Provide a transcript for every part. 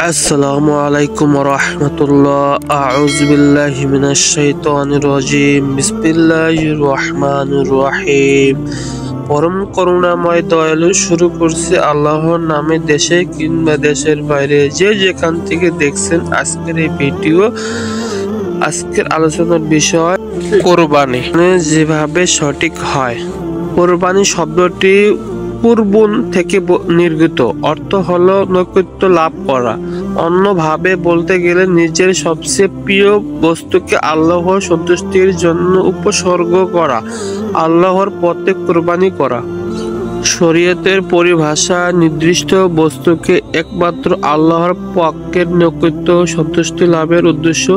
আসসালামু আলাইকুম রহমতুল্লাহ। আউযু বিল্লাহি মিনাশ শাইতানির রাজিম। বিসমিল্লাহির রহমানির রহিম। পরম করুণাময় দয়ালু। শুরু করছি আল্লাহর নামে। দেশে কিংবা দেশের বাইরে যে যেখান থেকে দেখছেন আজকের এই ভিডিও, আজকের আলোচনার বিষয় কোরবানি যেভাবে সঠিক হয়। কোরবানি শব্দটি কুরবুন থেকে নির্গত, অর্থ হলো নৈকট্য লাভ করা। অন্যভাবে বলতে গেলে নিজের সবচেয়ে প্রিয় বস্তুকে আল্লাহর সন্তুষ্টির জন্য উৎসর্গ করা, আল্লাহর পথে কোরবানি করা। শরীয়তের পরিভাষা নির্দিষ্ট বস্তুকে একমাত্র আল্লাহর পক্ষের নৈকট্য সন্তুষ্টি লাভের উদ্দেশ্য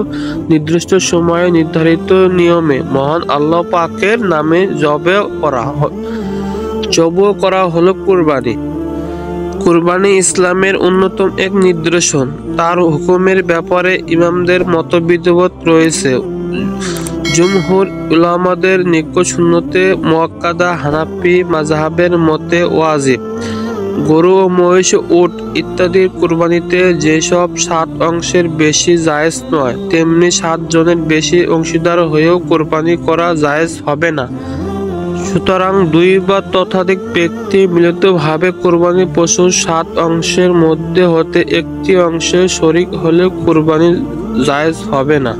নির্দিষ্ট সময়ে নির্ধারিত নিয়মে মহান আল্লাহ পাকের নামে জবে করা হলো কুরবানি। কুরবানি ইসলামের অন্যতম এক নিদর্শন। তার হুকুমের ব্যাপারে ইমামদের মতবিরোধ রয়েছে। জুমহুর উলামাদের নিকট সুন্নতে মুআক্কাদা, হানাফি মাযহাবের মতে ওয়াজিব। গরু ও মহিষ, উট ইত্যাদির কুরবানিতে যেসব 7 অংশের বেশি জায়েজ নয়, তেমনি 7 জনের বেশি অংশীদার হয়েও কুরবানি করা জায়েজ হবে না। সুতরাং 2 বা ততোধিক ব্যক্তি মিলিতভাবে কোরবানি পশুর 7 অংশের মধ্যে হতে একটি অংশে শরীক হলে কোরবানি জায়েজ হবে না।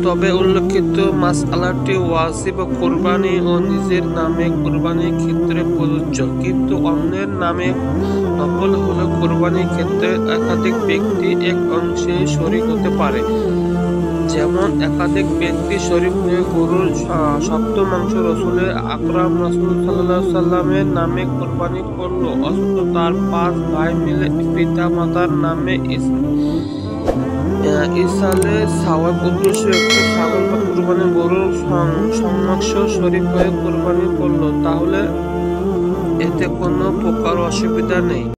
তবে উল্লেখিত মাসআলাটি ওয়াজিব কোরবানি ও নিজের নামে কোরবানির ক্ষেত্রে প্রযোজ্য, কিন্তু অন্যের নামে নফল হলে কোরবানির ক্ষেত্রে একাধিক ব্যক্তি এক অংশে শরীক হতে পারে। যেমন একাধিক ব্যক্তি শরীক হয়ে গরুর সপ্তম অংশ রসুল আকরাম সাল্লাল্লাহু আলাইহি সাল্লামের নামে কোরবানি করলো, অথচ তার 5 ভাই মিলে পিতা মাতার নামে ইসালে সওয়াব উদ্দেশ্য একটি ছাগল বা কুরবানি গরুর সমক্ষ শরীক হয়ে কোরবানি করলো, তাহলে এতে কোনো প্রকার অসুবিধা নেই।